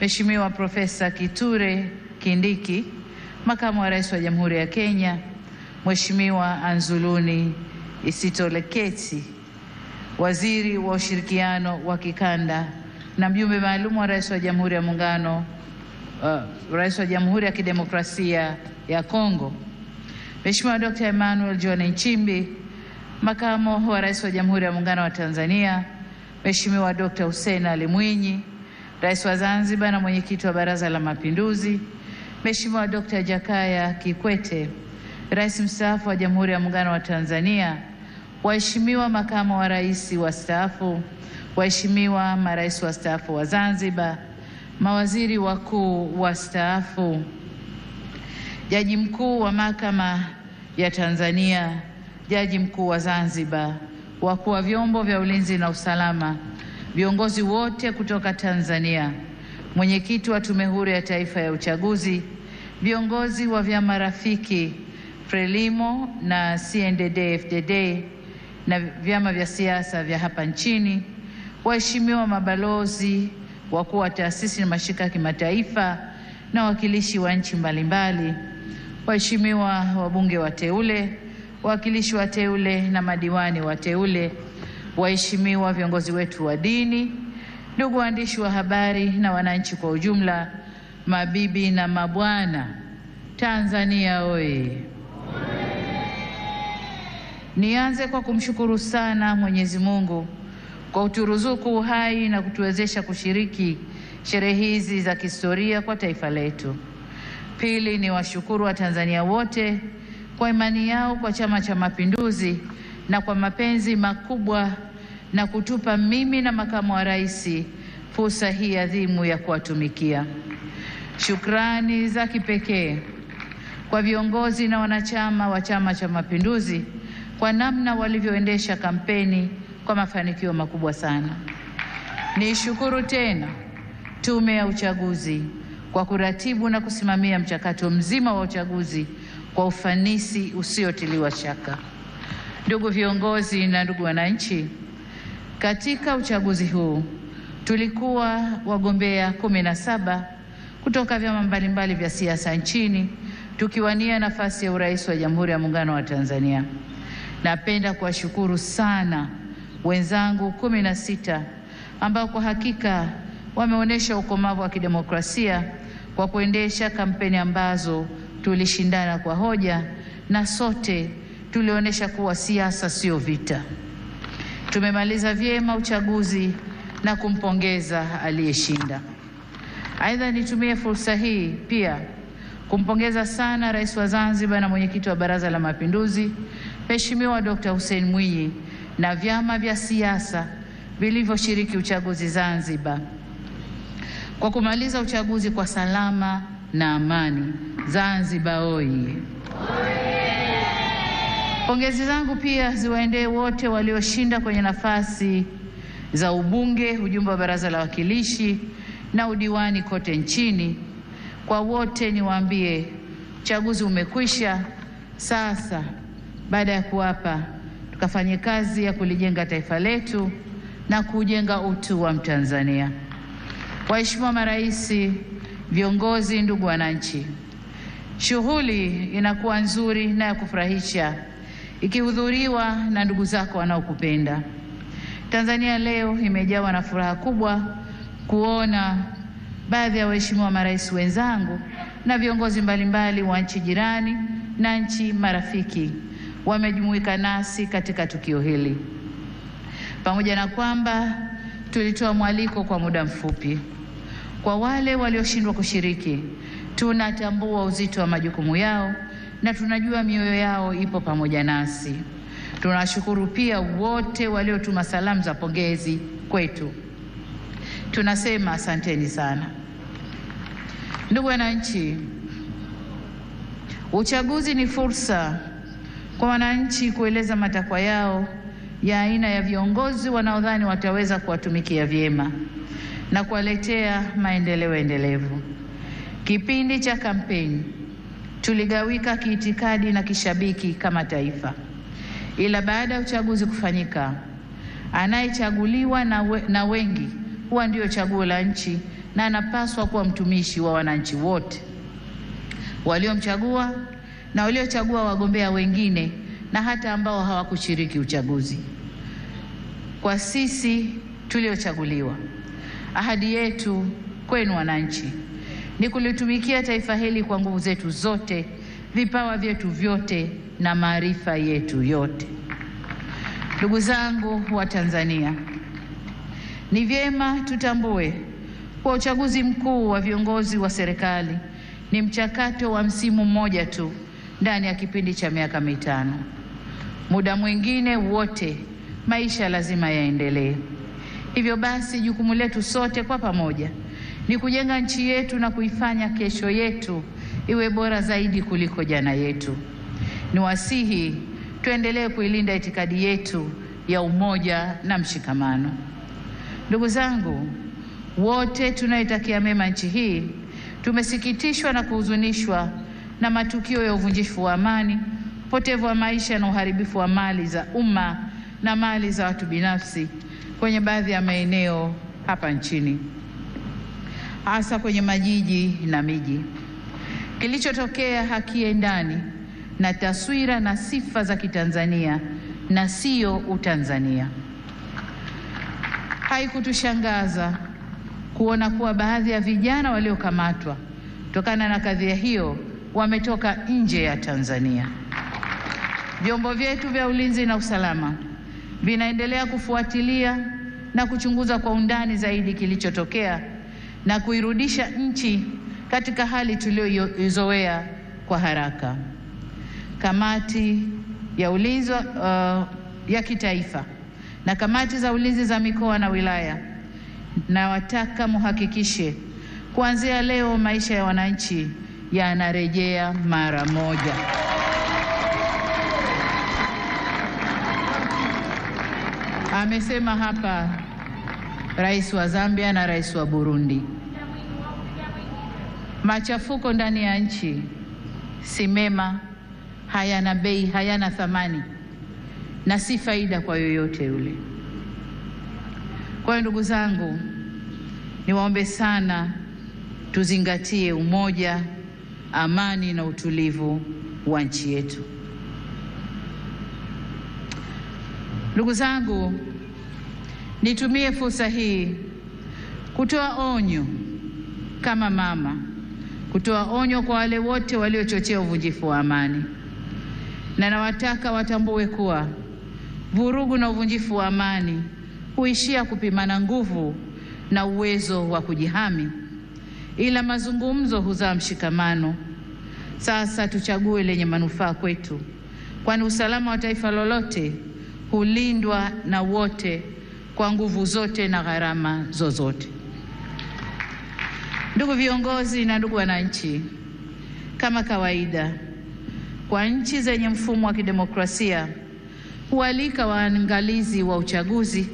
Mheshimiwa Profesa Kithure Kindiki, Makamu wa Rais wa Jamhuri ya Kenya, Mheshimiwa Anzuluni Isitoleketi, Waziri wa Ushirikiano wa Kikanda na mjumbe maalum wa Rais wa Jamhuri ya Muungano, Rais wa Jamhuri ya Kidemokrasia ya Kongo, Mheshimiwa Dr. Emmanuel John Nchimbi, Makamu wa Rais wa Jamhuri ya Muungano wa Tanzania, Mheshimiwa Dr. Hussein Ali Mwinyi, Rais wa Zanzibar na Mwenyekiti wa Baraza la Mapinduzi, Mheshimiwa Dr. Jakaya Kikwete, Rais mstaafu wa Jamhuri ya Muungano wa Tanzania, waheshimiwa makamu wa rais wastaafu, waheshimiwa marais wastaafu wa Zanzibar, mawaziri wakuu wastaafu, Jaji Mkuu wa Mahakama ya Tanzania, Jaji Mkuu wa Zanzibar, wakuu wa vyombo vya ulinzi na usalama, viongozi wote kutoka Tanzania, mwenyekiti wa Tume Huru ya Taifa ya Uchaguzi, viongozi wa vyama rafiki Frelimo na CNDD-FDD na vyama vya siasa vya hapa nchini, waheshimiwa mabalozi, wakuu wa taasisi na mashirika ya kimataifa na wakilishi wa nchi mbalimbali, waheshimiwa wabunge wateule, wawakilishi wateule na madiwani wateule, waheshimiwa viongozi wetu wa dini, ndugu waandishi wa habari na wananchi kwa ujumla, mabibi na mabwana, Tanzania oye! Nianze kwa kumshukuru sana Mwenyezi Mungu kwa kuturuzuku uhai na kutuwezesha kushiriki sherehe hizi za kihistoria kwa taifa letu. Pili, ni washukuru wa Tanzania wote kwa imani yao kwa Chama cha Mapinduzi na kwa mapenzi makubwa na kutupa mimi na makamu wa rais fursa hii adhimu ya kuwatumikia. Shukrani za kipekee kwa viongozi na wanachama wa Chama cha Mapinduzi kwa namna walivyoendesha kampeni kwa mafanikio makubwa sana. Nishukuru tena Tume ya Uchaguzi kwa kuratibu na kusimamia mchakato mzima wa uchaguzi kwa ufanisi usiotiliwa shaka. Ndugu viongozi na ndugu wananchi, katika uchaguzi huu tulikuwa wagombea 17 kutoka vyama mbalimbali vya siasa nchini tukiwania nafasi ya urais wa Jamhuri ya Muungano wa Tanzania. Napenda kuwashukuru sana wenzangu 16 ambao kwa hakika wameonyesha ukomavu wa kidemokrasia kwa kuendesha kampeni ambazo tulishindana kwa hoja na sote tulionyesha kuwa siasa sio vita. Tumemaliza vyema uchaguzi na kumpongeza aliyeshinda. Aidha, nitumie fursa hii pia kumpongeza sana Rais wa Zanzibar na Mwenyekiti wa Baraza la Mapinduzi, Mheshimiwa Dr. Hussein Mwinyi na vyama vya siasa vilivyoshiriki uchaguzi Zanzibar kwa kumaliza uchaguzi kwa salama na amani. Zanzibar oye! Pongezi zangu pia ziwaendee wote walioshinda kwenye nafasi za ubunge, ujumbe wa Baraza la Wawakilishi na udiwani kote nchini. Kwa wote niwaambie, uchaguzi umekwisha. Sasa baada ya kuapa, tukafanye kazi ya kulijenga taifa letu na kujenga utu wa Mtanzania. Waheshimiwa marais, viongozi, ndugu wananchi, shughuli inakuwa nzuri na ya kufurahisha ikihudhuriwa na ndugu zako wanaokupenda. Tanzania leo imejawa na furaha kubwa kuona baadhi ya waheshimiwa marais wenzangu na viongozi mbalimbali wa nchi jirani na nchi marafiki wamejumuika nasi katika tukio hili. Pamoja na kwamba tulitoa mwaliko kwa muda mfupi, kwa wale walioshindwa kushiriki, tunatambua uzito wa majukumu yao na tunajua mioyo yao ipo pamoja nasi. Tunashukuru pia wote waliotuma salamu za pongezi kwetu. Tunasema asanteni sana. Ndugu wananchi, uchaguzi ni fursa kwa wananchi kueleza matakwa yao ya aina ya viongozi wanaodhani wataweza kuwatumikia vyema na kuwaletea maendeleo endelevu. Kipindi cha kampeni tuligawika kiitikadi na kishabiki kama taifa, ila baada ya uchaguzi kufanyika, anayechaguliwa na wengi huwa ndio chaguo la nchi na anapaswa kuwa mtumishi wa wananchi wote waliomchagua na waliochagua wagombea wengine na hata ambao hawakushiriki uchaguzi. Kwa sisi tuliochaguliwa, ahadi yetu kwenu wananchi ni kulitumikia taifa hili kwa nguvu zetu zote, vipawa vyetu vyote na maarifa yetu yote. Ndugu zangu wa Tanzania, ni vyema tutambue kwa uchaguzi mkuu wa viongozi wa serikali ni mchakato wa msimu mmoja tu ndani ya kipindi cha miaka mitano. Muda mwingine wote maisha lazima yaendelee. Hivyo basi jukumu letu sote kwa pamoja ni kujenga nchi yetu na kuifanya kesho yetu iwe bora zaidi kuliko jana yetu. Niwasihi tuendelee kuilinda itikadi yetu ya umoja na mshikamano. Ndugu zangu, wote tunaitakia mema nchi hii, tumesikitishwa na kuhuzunishwa na matukio ya uvunjifu wa amani, upotevu wa maisha na uharibifu wa mali za umma na mali za watu binafsi kwenye baadhi ya maeneo hapa nchini, hasa kwenye majiji na miji. Kilichotokea hakiendani na taswira na sifa za Kitanzania na sio Utanzania. Haikutushangaza kuona kuwa baadhi ya vijana waliokamatwa kutokana na kadhia hiyo wametoka nje ya Tanzania. Vyombo vyetu vya ulinzi na usalama vinaendelea kufuatilia na kuchunguza kwa undani zaidi kilichotokea na kuirudisha nchi katika hali tuliyoizoea kwa haraka. Kamati ya ulinzi ya kitaifa na kamati za ulinzi za mikoa na wilaya, na wataka muhakikishe kuanzia leo maisha ya wananchi yanarejea mara moja. Amesema hapa Rais wa Zambia na Rais wa Burundi. Machafuko ndani ya nchi si mema, hayana bei, hayana thamani na si faida kwa yoyote yule. Kwa hiyo ndugu zangu, niwaombe sana tuzingatie umoja, amani na utulivu wa nchi yetu. Ndugu zangu, nitumie fursa hii kutoa onyo kama mama, kutoa onyo kwa wale wote waliochochea uvunjifu wa amani. Na nawataka watambue kuwa vurugu na uvunjifu wa amani huishia kupimana nguvu na uwezo wa kujihami, ila mazungumzo huzaa mshikamano. Sasa tuchague lenye manufaa kwetu, kwani usalama wa taifa lolote hulindwa na wote kwa nguvu zote na gharama zozote. Ndugu viongozi na ndugu wananchi, kama kawaida kwa nchi zenye mfumo wa kidemokrasia hualika waangalizi wa uchaguzi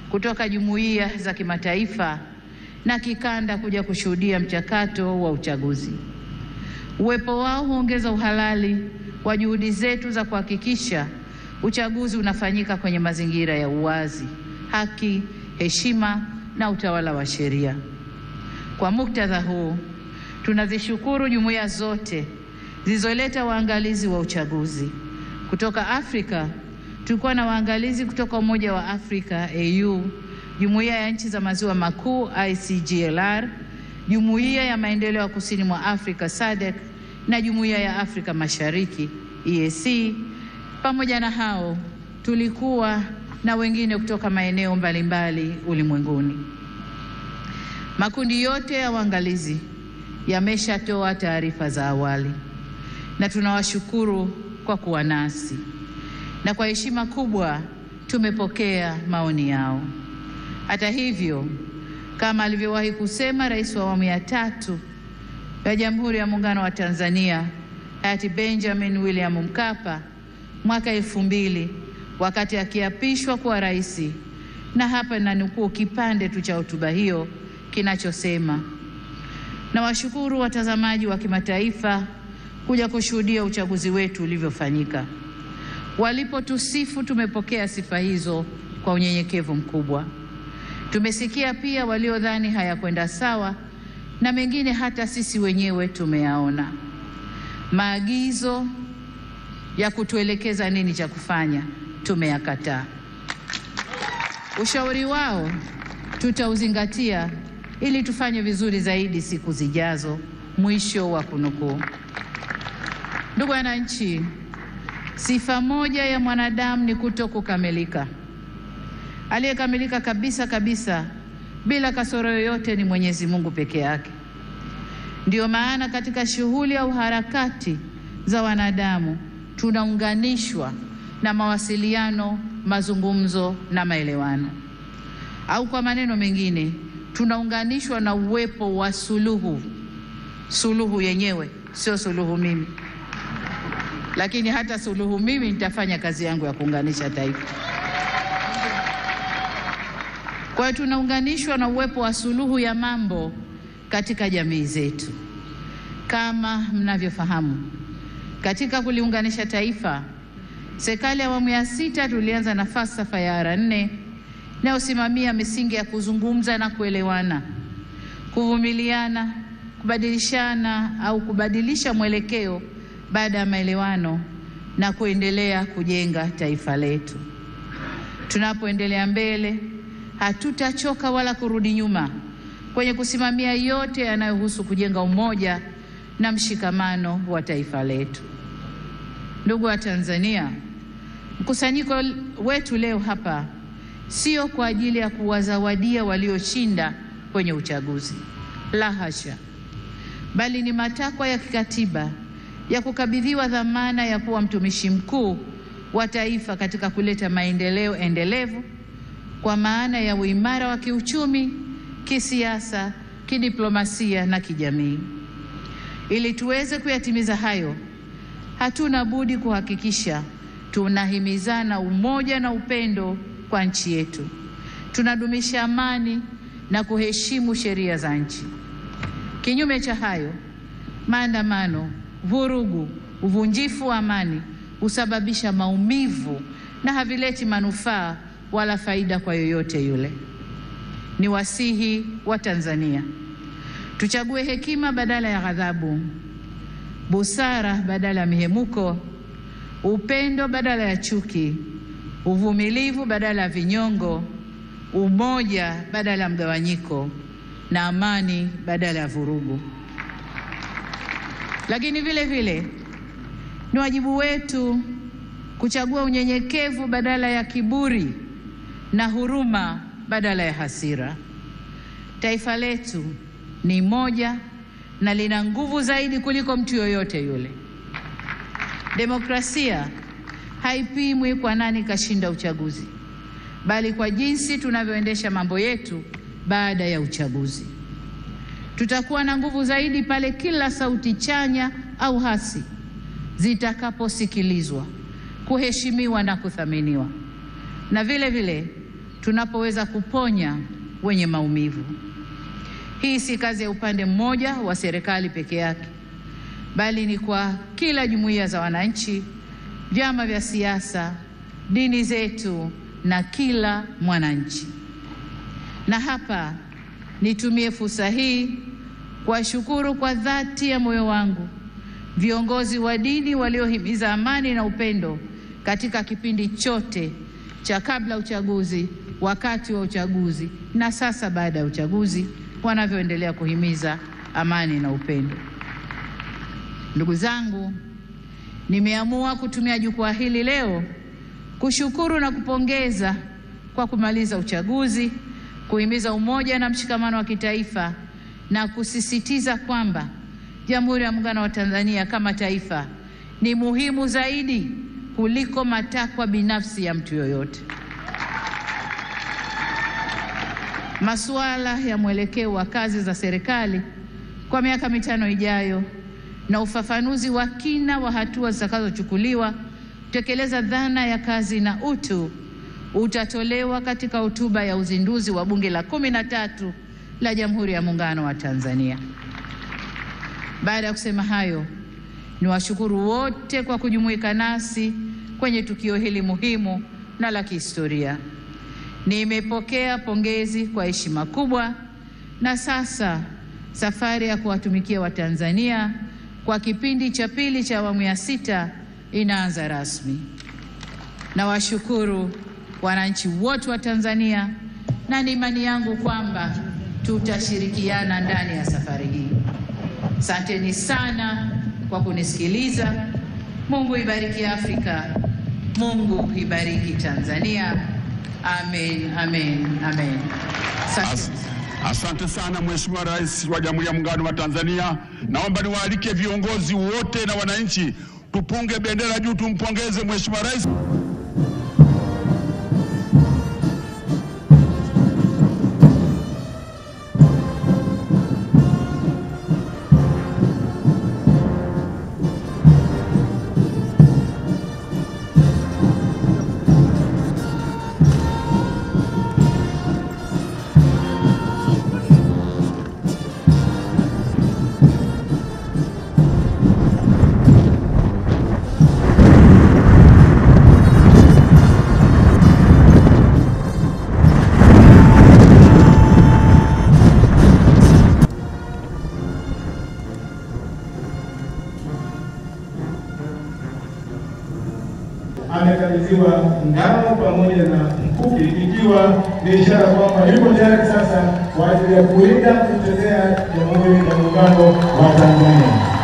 kutoka jumuiya za kimataifa na kikanda kuja kushuhudia mchakato wa uchaguzi. Uwepo wao huongeza uhalali wa juhudi zetu za kuhakikisha uchaguzi unafanyika kwenye mazingira ya uwazi, haki, heshima na utawala wa sheria. Kwa muktadha huu, tunazishukuru jumuiya zote zilizoleta waangalizi wa uchaguzi. Kutoka Afrika, tulikuwa na waangalizi kutoka Umoja wa Afrika AU, Jumuiya ya Nchi za Maziwa Makuu ICGLR, Jumuiya ya Maendeleo ya Kusini mwa Afrika SADC na Jumuiya ya Afrika Mashariki EAC. Pamoja na hao, tulikuwa na wengine kutoka maeneo mbalimbali ulimwenguni. Makundi yote ya waangalizi yameshatoa taarifa za awali na tunawashukuru kwa kuwa nasi, na kwa heshima kubwa tumepokea maoni yao. Hata hivyo, kama alivyowahi kusema Rais wa awamu ya 3 ya Jamhuri ya Muungano wa Tanzania hayati Benjamin William Mkapa mwaka 2000 wakati akiapishwa kuwa rais, na hapa nanukuu kipande tu cha hotuba hiyo kinachosema: na washukuru watazamaji wa kimataifa kuja kushuhudia uchaguzi wetu ulivyofanyika. Walipotusifu tumepokea sifa hizo kwa unyenyekevu mkubwa. Tumesikia pia waliodhani hayakwenda sawa na mengine hata sisi wenyewe tumeyaona. Maagizo ya kutuelekeza nini cha kufanya tumeyakataa. Ushauri wao tutauzingatia ili tufanye vizuri zaidi siku zijazo. Mwisho wa kunukuu. Ndugu wananchi, sifa moja ya mwanadamu ni kutokukamilika. Aliyekamilika kabisa kabisa bila kasoro yoyote ni Mwenyezi Mungu peke yake. Ndiyo maana katika shughuli au harakati za wanadamu tunaunganishwa na mawasiliano, mazungumzo na maelewano. Au kwa maneno mengine, tunaunganishwa na uwepo wa suluhu. Suluhu yenyewe sio suluhu mimi, lakini hata suluhu mimi nitafanya kazi yangu ya kuunganisha taifa. Kwa hiyo tunaunganishwa na uwepo wa suluhu ya mambo katika jamii zetu. Kama mnavyofahamu, katika kuliunganisha taifa, serikali ya awamu ya 6 tulianza na falsafa ya R4 inayosimamia misingi ya kuzungumza na kuelewana, kuvumiliana, kubadilishana au kubadilisha mwelekeo baada ya maelewano na kuendelea kujenga taifa letu. Tunapoendelea mbele, hatutachoka wala kurudi nyuma kwenye kusimamia yote yanayohusu kujenga umoja na mshikamano wa taifa letu. Ndugu wa Tanzania, mkusanyiko wetu leo hapa sio kwa ajili ya kuwazawadia walioshinda kwenye uchaguzi, la hasha, bali ni matakwa ya kikatiba ya kukabidhiwa dhamana ya kuwa mtumishi mkuu wa taifa katika kuleta maendeleo endelevu kwa maana ya uimara wa kiuchumi, kisiasa, kidiplomasia na kijamii. Ili tuweze kuyatimiza hayo, hatuna budi kuhakikisha tunahimizana umoja na upendo kwa nchi yetu. Tunadumisha amani na kuheshimu sheria za nchi. Kinyume cha hayo, maandamano, vurugu, uvunjifu wa amani husababisha maumivu na havileti manufaa wala faida kwa yoyote yule. Ni wasihi wa Tanzania tuchague hekima badala ya ghadhabu, busara badala ya mihemuko, upendo badala ya chuki, uvumilivu badala ya vinyongo, umoja badala ya mgawanyiko na amani badala ya vurugu. Lakini vile vile ni wajibu wetu kuchagua unyenyekevu badala ya kiburi na huruma badala ya hasira. Taifa letu ni moja na lina nguvu zaidi kuliko mtu yoyote yule. Demokrasia haipimwi kwa nani kashinda uchaguzi, bali kwa jinsi tunavyoendesha mambo yetu baada ya uchaguzi. Tutakuwa na nguvu zaidi pale kila sauti chanya au hasi zitakaposikilizwa, kuheshimiwa na kuthaminiwa, na vile vile tunapoweza kuponya wenye maumivu. Hii si kazi ya upande mmoja wa serikali peke yake, bali ni kwa kila jumuiya za wananchi, vyama vya siasa, dini zetu na kila mwananchi. Na hapa nitumie fursa hii kuwashukuru kwa dhati ya moyo wangu viongozi wa dini waliohimiza amani na upendo katika kipindi chote cha kabla uchaguzi, wakati wa uchaguzi na sasa baada ya uchaguzi, wanavyoendelea kuhimiza amani na upendo. Ndugu zangu, nimeamua kutumia jukwaa hili leo kushukuru na kupongeza kwa kumaliza uchaguzi, kuhimiza umoja na mshikamano wa kitaifa na kusisitiza kwamba Jamhuri ya Muungano wa Tanzania kama taifa ni muhimu zaidi kuliko matakwa binafsi ya mtu yoyote. Masuala ya mwelekeo wa kazi za serikali kwa miaka 5 ijayo na ufafanuzi wa kina wa hatua zitakazochukuliwa kutekeleza dhana ya kazi na utu utatolewa katika hotuba ya uzinduzi wa Bunge la 13 la Jamhuri ya Muungano wa Tanzania. Baada ya kusema hayo, niwashukuru wote kwa kujumuika nasi kwenye tukio hili muhimu na la kihistoria. Nimepokea pongezi kwa heshima kubwa, na sasa safari ya kuwatumikia Watanzania kwa kipindi cha pili cha awamu ya 6 inaanza rasmi. Nawashukuru wananchi wote wa Tanzania na ni imani yangu kwamba tutashirikiana ndani ya safari hii. Asanteni sana kwa kunisikiliza. Mungu ibariki Afrika. Mungu ibariki Tanzania. Amen, amen, amen. Asante sana Mheshimiwa Rais wa Jamhuri ya Muungano wa Tanzania. Naomba niwaalike viongozi wote na wananchi tupunge bendera juu, tumpongeze Mheshimiwa Rais. Amekabidhiwa ngao pamoja na mkuki, ikiwa ni ishara kwamba yuko tayari sasa kwa ajili ya kulinda kutetea Jamhuri ya Muungano wa Tanzania.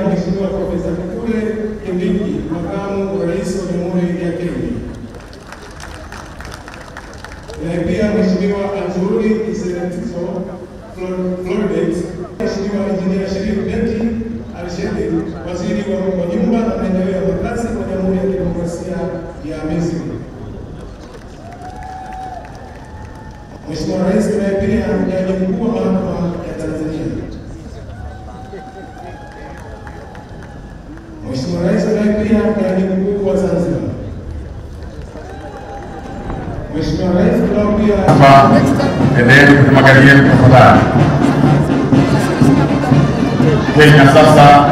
Mheshimiwa Profesa Kithure Kindiki, Makamu wa Rais wa Jamhuri ya Kenya. Na pia Mheshimiwa Anzuruni Isenatiso Florence, Mheshimiwa Injinia Sharif Beti Al-Sheikh, Waziri wa Nyumba na Maendeleo ya Makazi wa Jamhuri ya Demokrasia ya Misri. Mheshimiwa Rais na pia Jaji Mkuu wa Mahakama ya Tanzania. Mheshimiwa Rais na pia Jaji Mkuu wa Zanzibar. Mheshimiwa Rais na pia endelea kumwangalia tafadhali. Kenya sasa